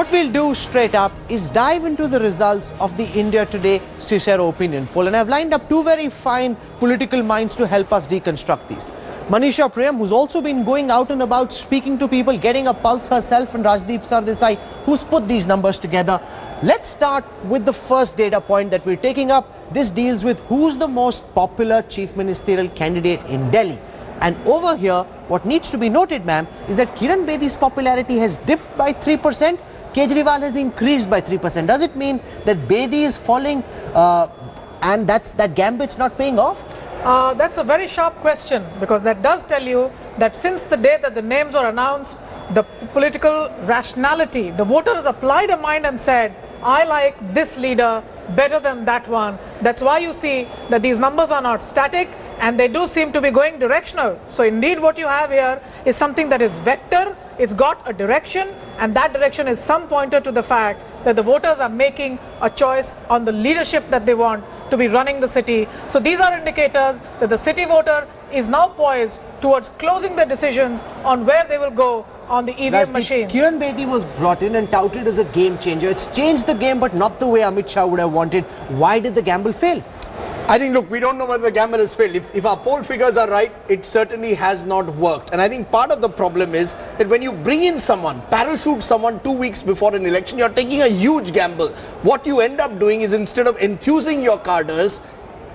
What we'll do straight up is dive into the results of the India Today Cicero opinion poll, and I've lined up two very fine political minds to help us deconstruct these. Manisha Priyam, who's also been going out and about speaking to people, getting a pulse herself, and Rajdeep Sardesai, who's put these numbers together. Let's start with the first data point that we're taking up. This deals with who's the most popular chief ministerial candidate in Delhi. And over here, what needs to be noted, ma'am, is that Kiran Bedi's popularity has dipped by 3%. Kejriwal has increased by 3%. Does it mean that Bedi is falling and that gambit's not paying off? That's a very sharp question, because that does tell you that since the day that the names were announced, the political rationality, the voters applied a mind and said, I like this leader better than that one. That's why you see that these numbers are not static and they do seem to be going directional. So indeed what you have here is something that is vector, it's got a direction, and that direction is some pointer to the fact that the voters are making a choice on the leadership that they want to be running the city. So these are indicators that the city voter is now poised towards closing their decisions on where they will go on the EVM machines. Kiran Bedi was brought in and touted as a game changer. It's changed the game, but not the way Amit Shah would have wanted. Why did the gamble fail? I think, look, we don't know whether the gamble has failed. If our poll figures are right, it certainly has not worked. And I think part of the problem is that when you bring in someone, parachute someone 2 weeks before an election, you're taking a huge gamble. What you end up doing is, instead of enthusing your cadres,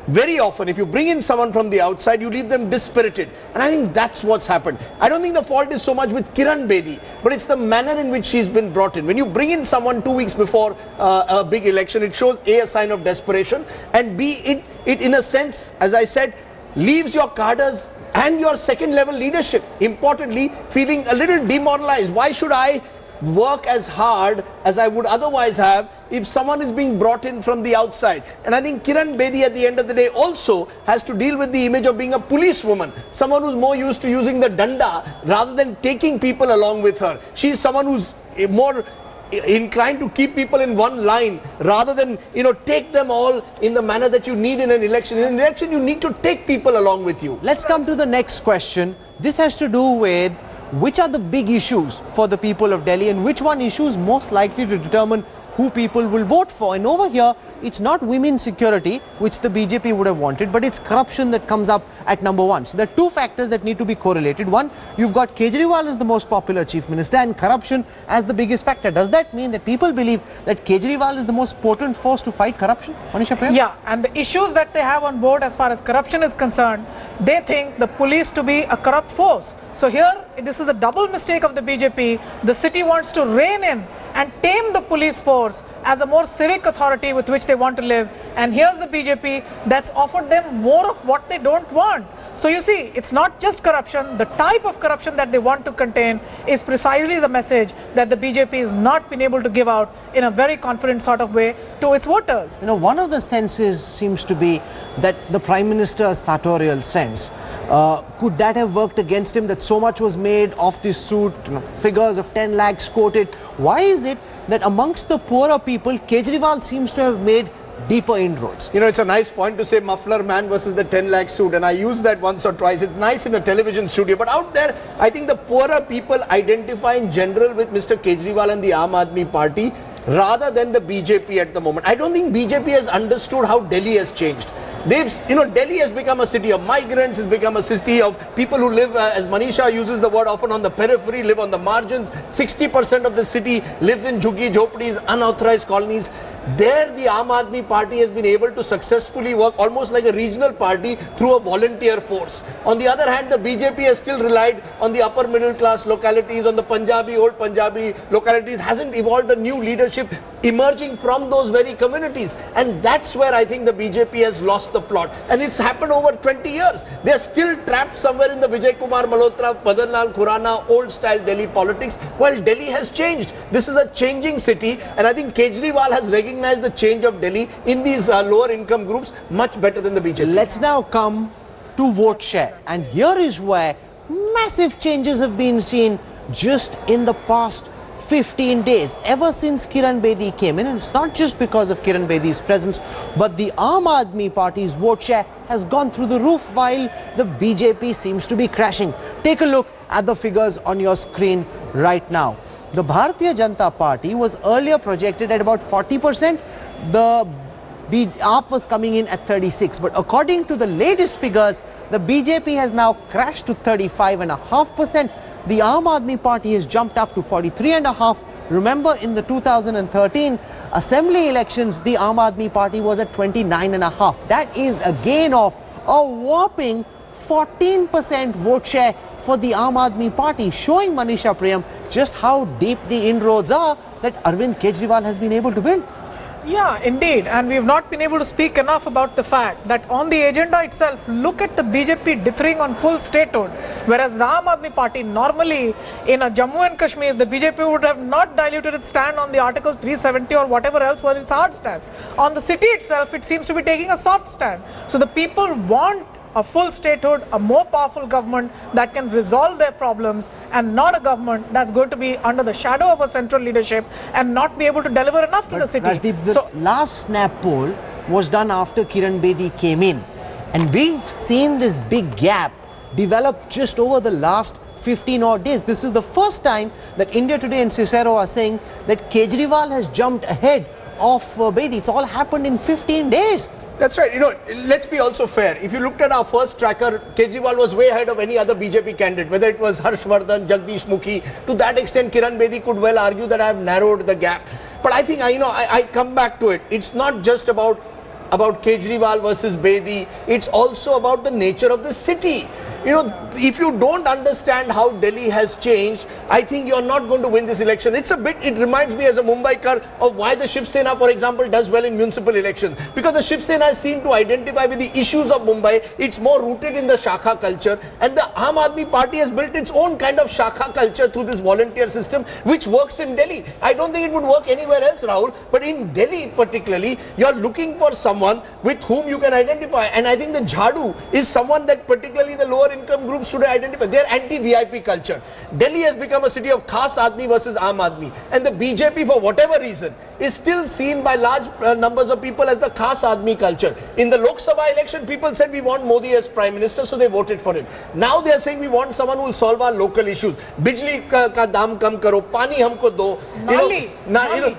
very often, if you bring in someone from the outside, you leave them dispirited. And I think that's what's happened. I don't think the fault is so much with Kiran Bedi, but it's the manner in which she's been brought in. When you bring in someone 2 weeks before a big election, it shows a sign of desperation, and B, it in a sense, as I said, leaves your cadres and your second level leadership, importantly, feeling a little demoralized. Why should I work as hard as I would otherwise have if someone is being brought in from the outside? And I think Kiran Bedi at the end of the day also has to deal with the image of being a policewoman, someone who's more used to using the danda rather than taking people along with her. She's someone who's more inclined to keep people in one line rather than, take them all in the manner that you need in an election. In an election, you need to take people along with you. Let's come to the next question. This has to do with which are the big issues for the people of Delhi and which one issue is most likely to determine who people will vote for. And over here, it's not women's security, which the BJP would have wanted, but it's corruption that comes up at number one. So there are two factors that need to be correlated. One, you've got Kejriwal as the most popular chief minister and corruption as the biggest factor. Does that mean that people believe that Kejriwal is the most potent force to fight corruption? Manisha Priyam? Yeah, and the issues that they have on board as far as corruption is concerned, they think the police to be a corrupt force. So here, this is a double mistake of the BJP. The city wants to rein in and tame the police force as a more civic authority with which they want to live. And here's the BJP that's offered them more of what they don't want. So you see, it's not just corruption. The type of corruption that they want to contain is precisely the message that the BJP has not been able to give out in a very confident sort of way to its voters. One of the senses seems to be that the Prime Minister's sartorial sense. Could that have worked against him, that so much was made of this suit, figures of 10 lakhs quoted? Why is it that amongst the poorer people, Kejriwal seems to have made deeper inroads? It's a nice point to say muffler man versus the 10 lakh suit, and I use that once or twice. It's nice in a television studio, but out there, I think the poorer people identify in general with Mr. Kejriwal and the Aam Aadmi Party rather than the BJP at the moment. I don't think BJP has understood how Delhi has changed. Delhi has become a city of migrants, has become a city of people who live, as Manisha uses the word often, on the periphery, live on the margins. 60% of the city lives in jhuggi jhopdis, unauthorized colonies. There, the Aam Aadmi Party has been able to successfully work almost like a regional party through a volunteer force. On the other hand, the BJP has still relied on the upper middle class localities, on the old Punjabi localities, hasn't evolved a new leadership emerging from those very communities. And that's where I think the BJP has lost the plot. And it's happened over 20 years. They're still trapped somewhere in the Vijay Kumar Malhotra, Madan Lal Khurana, old style Delhi politics, while Delhi has changed. This is a changing city, and I think Kejriwal has recognized the change of Delhi in these lower income groups much better than the BJP. Let's now come to vote share, and here is where massive changes have been seen just in the past 15 days, ever since Kiran Bedi came in. And it's not just because of Kiran Bedi's presence, but the Aam Aadmi Party's vote share has gone through the roof while the BJP seems to be crashing. Take a look at the figures on your screen right now. The Bharatiya Janta Party was earlier projected at about 40%. The AAP was coming in at 36%. But according to the latest figures, the BJP has now crashed to 35.5%. The Aam Aadmi Party has jumped up to 43.5%. Remember, in the 2013 assembly elections, the Aam Aadmi Party was at 29.5%. That is a gain of a whopping 14% vote share for the Aam Aadmi Party, showing Manisha Priyam just how deep the inroads are that Arvind Kejriwal has been able to build. Yeah, indeed. And we have not been able to speak enough about the fact that on the agenda itself, look at the BJP dithering on full statehood. Whereas the Aam Aadmi Party, normally in a Jammu and Kashmir, the BJP would have not diluted its stand on the Article 370 or whatever else was its hard stance. On the city itself, it seems to be taking a soft stand. So the people want a full statehood, a more powerful government that can resolve their problems, and not a government that's going to be under the shadow of a central leadership and not be able to deliver enough to the city. Rajdeep, the last snap poll was done after Kiran Bedi came in, and we've seen this big gap develop just over the last 15 odd days. This is the first time that India Today and Cicero are saying that Kejriwal has jumped ahead of Bedi. It's all happened in 15 days. That's right. You know, let's be also fair. If you looked at our first tracker, Kejriwal was way ahead of any other BJP candidate, whether it was Harshvardhan, Jagdish Mukhi. To that extent, Kiran Bedi could well argue that I have narrowed the gap. But I think, I come back to it. It's not just about Kejriwal versus Bedi. It's also about the nature of the city. You know, if you don't understand how Delhi has changed, I think you're not going to win this election. It reminds me as a Mumbaikar of why the Shiv Sena, for example, does well in municipal elections. Because the Shiv Sena seem to identify with the issues of Mumbai. It's more rooted in the Shakha culture. And the Aam Aadmi Party has built its own kind of Shakha culture through this volunteer system, which works in Delhi. I don't think it would work anywhere else, Rahul. But in Delhi particularly, you're looking for someone with whom you can identify. And I think the Jhadu is someone that particularly the lower income groups should identify. They're anti-VIP culture. Delhi has become a city of Khas Admi versus Aam Admi. And the BJP, for whatever reason, is still seen by large numbers of people as the Khas Admi culture. In the Lok Sabha election, people said we want Modi as Prime Minister, so they voted for him. Now they are saying we want someone who will solve our local issues. Bijli ka daam kam karo, pani humko do.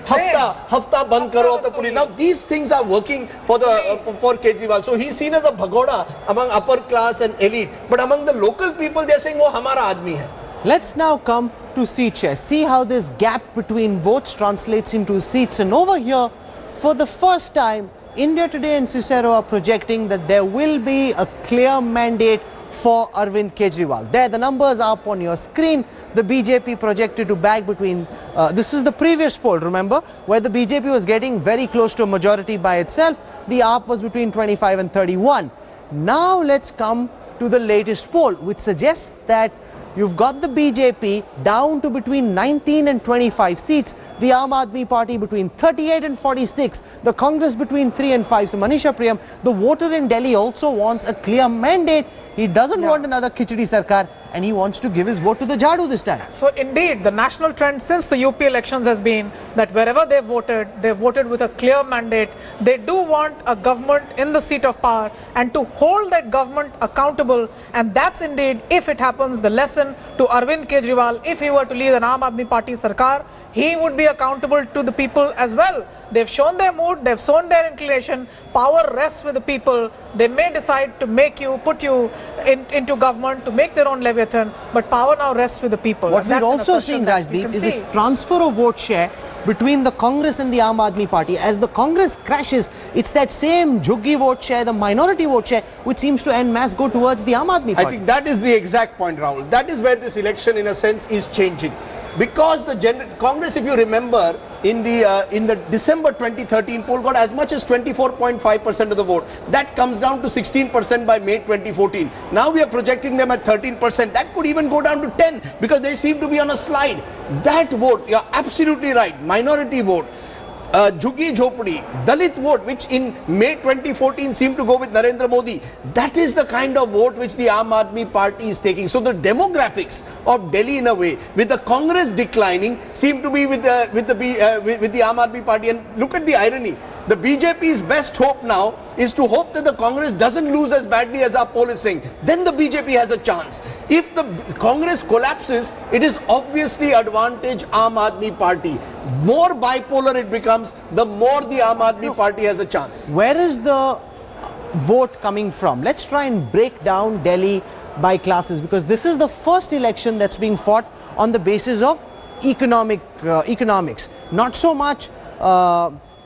Hafta band karo. Now these things are working for Kejriwal. So he's seen as a bhagoda among upper class and elite. But among the local people, they are saying, wo hamara aadmi hai. Let's now come to seat share. See how this gap between votes translates into seats. And over here, for the first time, India Today and Cicero are projecting that there will be a clear mandate for Arvind Kejriwal. There, the numbers are up on your screen. The BJP projected to bag between, this is the previous poll, remember, where the BJP was getting very close to a majority by itself. The AAP was between 25 and 31. Now let's come to the latest poll, which suggests that you've got the BJP down to between 19 and 25 seats, the Aam Aadmi Party between 38 and 46, the Congress between 3 and 5. So Manisha Priyam, the voter in Delhi also wants a clear mandate. He doesn't want another Khichdi Sarkar, and he wants to give his vote to the Jhadu this time. So indeed, the national trend since the UP elections has been that wherever they voted with a clear mandate. They do want a government in the seat of power and to hold that government accountable. And that's indeed, if it happens, the lesson to Arvind Kejriwal. If he were to lead an Aam Aadmi Party Sarkar, he would be accountable to the people as well. They've shown their mood, they've shown their inclination. Power rests with the people. They may decide to put you into government, to make their own Leviathan, but power now rests with the people. What we're also seeing, Rajdeep, is a transfer of vote share between the Congress and the Aam Aadmi Party. As the Congress crashes, it's that same jhuggi vote share, the minority vote share, which seems to en masse go towards the Aam Aadmi Party. I think that is the exact point, Rahul. That is where this election, in a sense, is changing. Because the Congress, if you remember, in the December 2013 poll got as much as 24.5% of the vote. That comes down to 16% by May 2014. Now we are projecting them at 13%. That could even go down to 10 because they seem to be on a slide. That vote, you're absolutely right, minority vote. Jhuggi Jhopdi, Dalit vote, which in May 2014 seemed to go with Narendra Modi. That is the kind of vote which the Aam Aadmi Party is taking. So the demographics of Delhi, in a way, with the Congress declining, seem to be with the Aam Aadmi Party. And look at the irony. The BJP's best hope now is to hope that the Congress doesn't lose as badly as our poll is saying. Then the BJP has a chance. If the Congress collapses, it is obviously advantage Aam Aadmi Party. More bipolar it becomes, the more the Aam Aadmi Party has a chance. Where is the vote coming from? Let's try and break down Delhi by classes, because this is the first election that's being fought on the basis of economics, not so much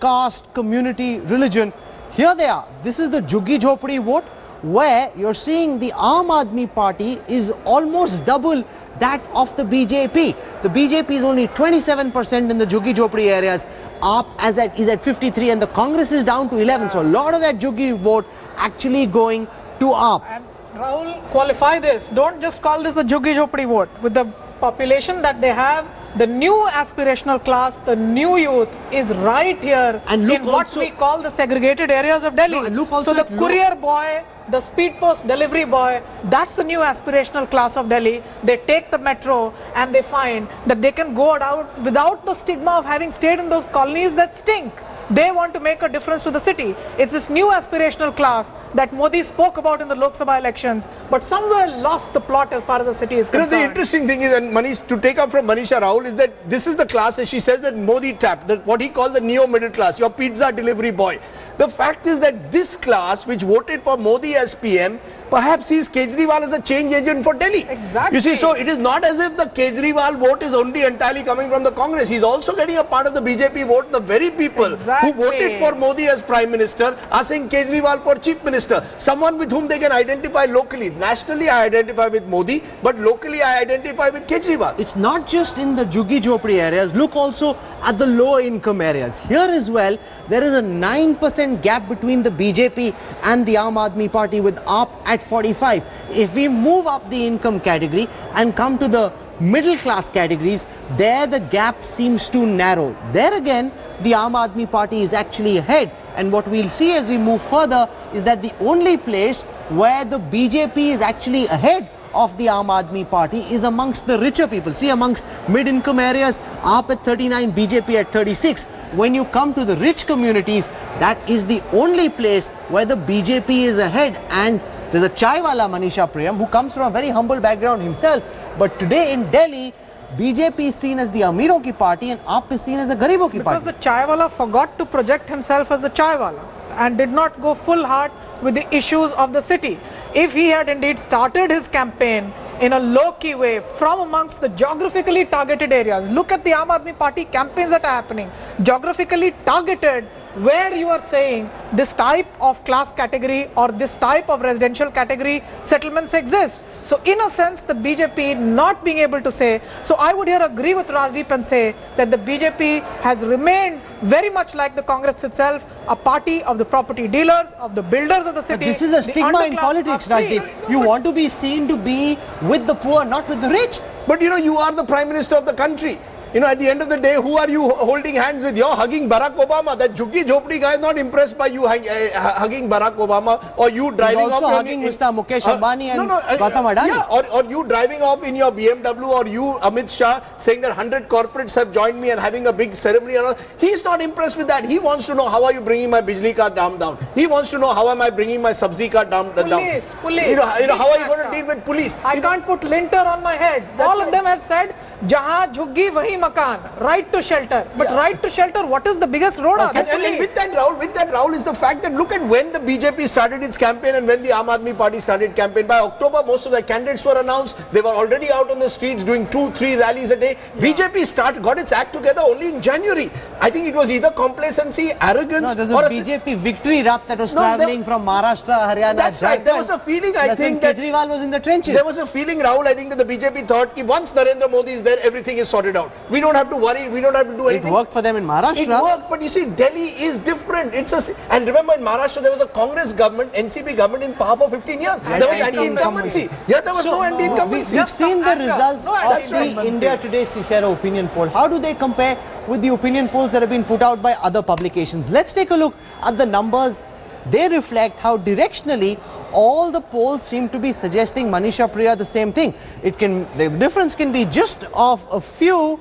caste, community, religion. Here they are. This is the Juggi Jhopdi vote, where you're seeing the Aam Aadmi Party is almost double that of the BJP. The BJP is only 27% in the Juggi Jhopdi areas. AAP is at 53, and the Congress is down to 11. So a lot of that Juggi vote actually going to AAP. And Rahul, qualify this. Don't just call this the Juggi Jhopdi vote. With the population that they have, the new aspirational class, the new youth is right here and in what we call the segregated areas of Delhi. No, and look also so the courier boy, the speed post delivery boy, that's the new aspirational class of Delhi. They take the metro and they find that they can go out without the stigma of having stayed in those colonies that stink. They want to make a difference to the city. It's this new aspirational class that Modi spoke about in the Lok Sabha elections, but somewhere lost the plot as far as the city is concerned. You know, the interesting thing is, and Manish, to take up from Manisha Rahul, is that this is the class, as she says, that Modi tapped, that what he calls the neo-middle class, your pizza delivery boy. The fact is that this class, which voted for Modi as PM, perhaps sees Kejriwal as a change agent for Delhi. Exactly. You see, so it is not as if the Kejriwal vote is only entirely coming from the Congress. He's also getting a part of the BJP vote. The very people who voted for Modi as Prime Minister are saying Kejriwal for Chief Minister. Someone with whom they can identify locally. Nationally, I identify with Modi, but locally, I identify with Kejriwal. It's not just in the Juggi Jhopdi areas. Look also at the low income areas. Here as well, there is a 9% gap between the BJP and the Aam Aadmi Party, with AAP at 45. If we move up the income category and come to the middle class categories, there the gap seems to narrow. There again, the Aam Aadmi Party is actually ahead. And what we'll see as we move further is that the only place where the BJP is actually ahead of the Aam Aadmi Party is amongst the richer people. See, amongst mid-income areas, AAP at 39, BJP at 36. When you come to the rich communities, that is the only place where the BJP is ahead. And there's a chaiwala, Manisha Priyam, who comes from a very humble background himself. But today in Delhi, BJP is seen as the Amiro ki party and AAP is seen as the Garibo ki party. Because the chaiwala forgot to project himself as a chaiwala and did not go full heart with the issues of the city. If he had indeed started his campaign in a low-key way from amongst the geographically targeted areas, look at the Aam Aadmi Party campaigns that are happening, geographically targeted, where you are saying this type of class category or this type of residential category settlements exist. So in a sense, the BJP not being able to say, so I would here agree with Rajdeep and say that the BJP has remained very much like the Congress itself, a party of the property dealers, of the builders of the city. But this is a stigma in politics, Rajdeep. You want to be seen to be with the poor, not with the rich. But you know, you are the Prime Minister of the country. You know, at the end of the day, who are you holding hands with? You're hugging Barack Obama. That Juggi Jhopdi guy is not impressed by you hugging Barack Obama, or you driving He's also off hugging Mr. Mukesh Ambani and Gautam Adani. Yeah, or you driving off in your BMW, or you, Amit Shah, saying that 100 corporates have joined me and having a big ceremony. And all. He's not impressed with that. He wants to know, how are you bringing my bijli ka dam down? He wants to know, how am I bringing my sabzi ka dam down? Police. You know, how are you going to deal with police? I can't put linter on my head. All of them have said, Jahan jhuggi wahi makan, right to shelter. But right to shelter, what is the biggest road? And with that, Rahul, is the fact that look at when the BJP started its campaign and when the Aam Aadmi Party started campaign. By October, most of the candidates were announced. They were already out on the streets doing 2-3 rallies a day. Yeah. BJP got its act together only in January. I think it was either complacency, arrogance. No, there's a BJP victory rath that was traveling from Maharashtra, Haryana. That's right. There was a feeling, I think, that Kejriwal was in the trenches. There was a feeling, Rahul, I think that the BJP thought that once Narendra Modi is there, everything is sorted out. We don't have to worry. We don't have to do anything. It worked for them in Maharashtra. It worked, but you see, Delhi is different. And remember, in Maharashtra, there was a Congress government, NCP government in power for 15 years. There was anti-incumbency. Yeah, there was no anti-incumbency. We've seen the results of the India Today Cicero opinion poll. How do they compare with the opinion polls that have been put out by other publications? Let's take a look at the numbers. They reflect how directionally all the polls seem to be suggesting, Manisha Priya, the same thing. The difference can be just of a few,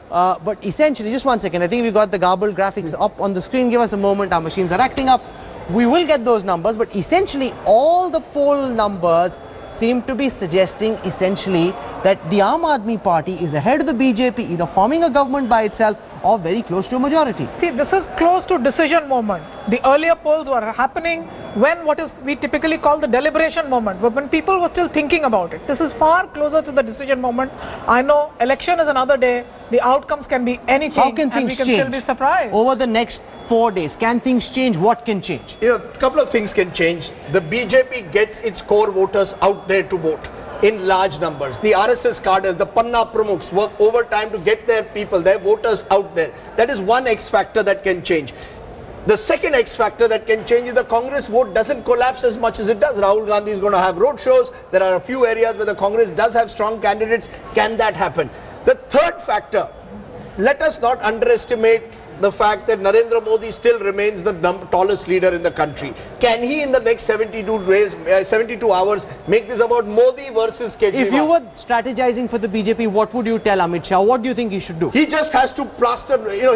but essentially, just one second, I think we got the garbled graphics up on the screen. Give us a moment, our machines are acting up. we will get those numbers, but essentially all the poll numbers seem to be suggesting essentially that the Aam Aadmi Party is ahead of the BJP, either forming a government by itself or very close to a majority. See, this is close to decision moment. The earlier polls were happening when we typically call the deliberation moment, when people were still thinking about it. This is far closer to the decision moment. I know election is another day. The outcomes can be anything. How can things change? Still be surprised. Over the next 4 days? Can things change? What can change? You know, a couple of things can change. The BJP gets its core voters out there to vote in large numbers. The RSS cadres, the Panna Pramukhs work overtime to get their people, their voters out there. That is one X factor that can change. The second X factor that can change is the Congress vote doesn't collapse as much as it does. Rahul Gandhi is going to have road shows. There are a few areas where the Congress does have strong candidates. Can that happen? The third factor, let us not underestimate the fact that Narendra Modi still remains the tallest leader in the country. Can he in the next 72 hours make this about Modi versus Kejriwal? If you were strategizing for the BJP, what would you tell Amit Shah? What do you think he should do? He just has to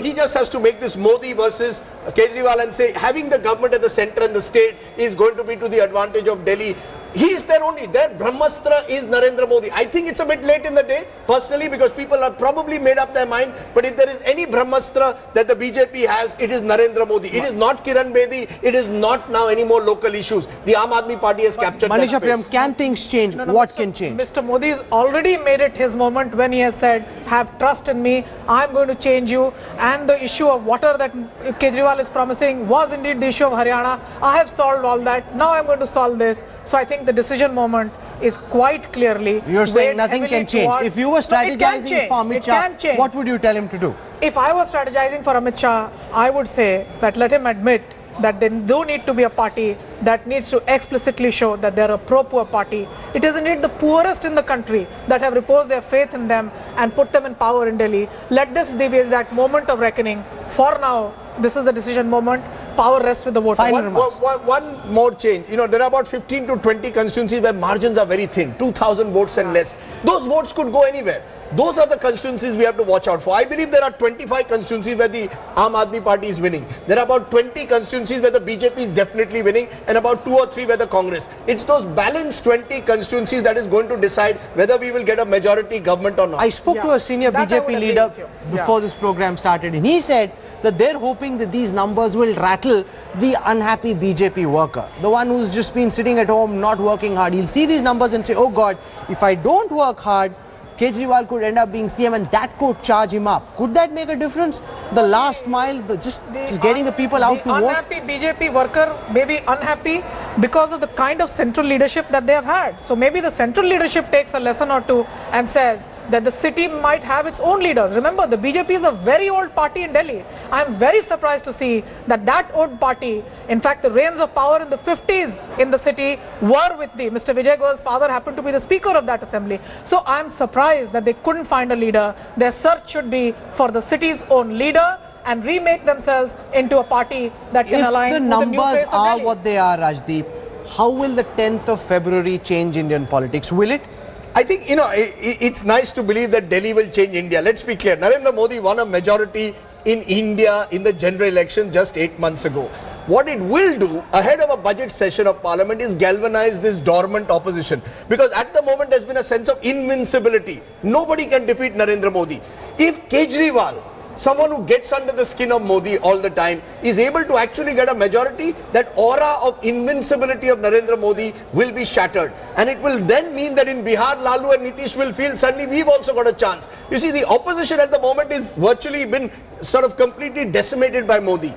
he just has to make this Modi versus Kejriwal and say having the government at the center and the state is going to be to the advantage of Delhi. He is their Brahmastra is Narendra Modi. I think it's a bit late in the day, personally, because people have probably made up their mind. But if there is any Brahmastra that the BJP has, it is Narendra Modi. It is not Kiran Bedi. It is not now any more local issues. The Aam Aadmi Party has captured that space. Priyam, can things change? What can change? Mr. Modi has already made it his moment when he has said, have trust in me, I'm going to change you. And the issue of water that Kejriwal is promising was indeed the issue of Haryana. I have solved all that. Now I'm going to solve this. So I think the decision moment is quite clearly. You're saying nothing can change. If you were strategizing for Amit Shah, what would you tell him to do? If I was strategizing for Amit Shah, I would say that let him admit that they do need to be a party that needs to explicitly show that they're a pro-poor party. It is indeed the poorest in the country that have reposed their faith in them and put them in power in Delhi. Let this be that moment of reckoning. For now, this is the decision moment. Power rests with the voter. One more change. You know, there are about 15 to 20 constituencies where margins are very thin, 2,000 votes and less. Those votes could go anywhere. Those are the constituencies we have to watch out for. I believe there are 25 constituencies where the Aam Aadmi Party is winning. There are about 20 constituencies where the BJP is definitely winning and about 2 or 3 where the Congress. It's those balanced 20 constituencies that is going to decide whether we will get a majority government or not. I spoke to a senior BJP leader before this program started, and he said that they're hoping that these numbers will rattle the unhappy BJP worker, the one who's just been sitting at home not working hard. He'll see these numbers and say, oh God, if I don't work hard, Kejriwal could end up being CM and that could charge him up. Could that make a difference? The last mile, just getting the people out to vote? The unhappy BJP worker may be unhappy because of the kind of central leadership that they have had. So maybe the central leadership takes a lesson or two and says that the city might have its own leaders. Remember, the BJP is a very old party in Delhi. I am very surprised to see that old party, in fact, the reins of power in the 50s in the city were with Mr. Vijay Goyal's father happened to be the speaker of that assembly. So I am surprised that they couldn't find a leader. Their search should be for the city's own leader and remake themselves into a party that can align with the new face of Delhi. If the numbers are what they are, Rajdeep, how will the 10th of February change Indian politics? Will it? I think, you know, it's nice to believe that Delhi will change India. Let's be clear. Narendra Modi won a majority in India in the general election just 8 months ago. What it will do ahead of a budget session of parliament is galvanize this dormant opposition. Because at the moment there's been a sense of invincibility. Nobody can defeat Narendra Modi. If Kejriwal, someone who gets under the skin of Modi all the time, is able to actually get a majority, that aura of invincibility of Narendra Modi will be shattered. And it will then mean that in Bihar, Lalu and Nitish will feel suddenly we've also got a chance. You see, the opposition at the moment is virtually been sort of completely decimated by Modi.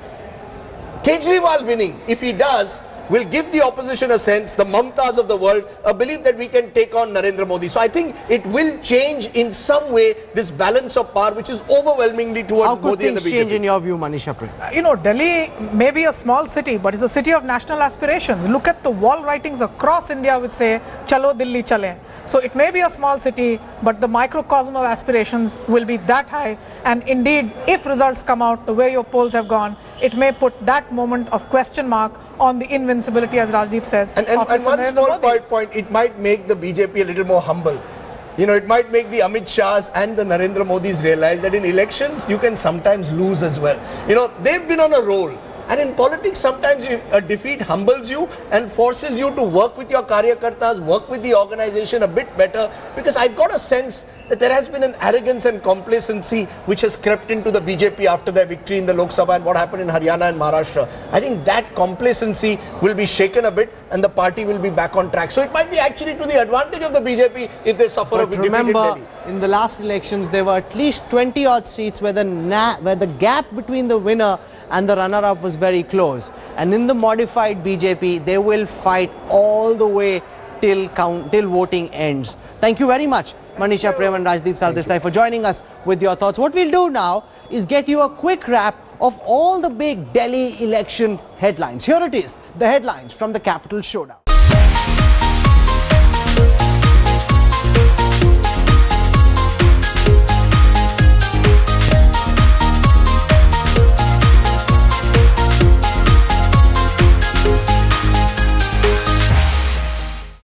Kejriwal winning, if he does, will give the opposition a sense, the Mamtas of the world, a belief that we can take on Narendra Modi. So I think it will change in some way this balance of power which is overwhelmingly towards Modi and the BJP. How could things change in your view, Manisha Prem? You know, Delhi may be a small city, but it's a city of national aspirations. Look at the wall writings across India which say, Chalo Delhi Chale. So it may be a small city, but the microcosm of aspirations will be that high. And indeed, if results come out the way your polls have gone, it may put that moment of question mark on the invincibility, as Rajdeep says. And one small point, it might make the BJP a little more humble. You know, it might make the Amit Shahs and the Narendra Modis realize that in elections, you can sometimes lose as well. You know, they've been on a roll. And in politics, sometimes a defeat humbles you and forces you to work with your karyakartas, work with the organization a bit better, because I've got a sense that there has been an arrogance and complacency which has crept into the BJP after their victory in the Lok Sabha and what happened in Haryana and Maharashtra. I think that complacency will be shaken a bit and the party will be back on track. So it might be actually to the advantage of the BJP if they suffer a defeat in Delhi. In the last elections, there were at least 20 odd seats where the gap between the winner and the runner-up was very close. And in the modified BJP, they will fight all the way till voting ends. Thank you very much, Manisha Prem and Rajdeep Sardesai, for joining us with your thoughts. What we'll do now is get you a quick wrap of all the big Delhi election headlines. Here it is, the headlines from the Capital Showdown.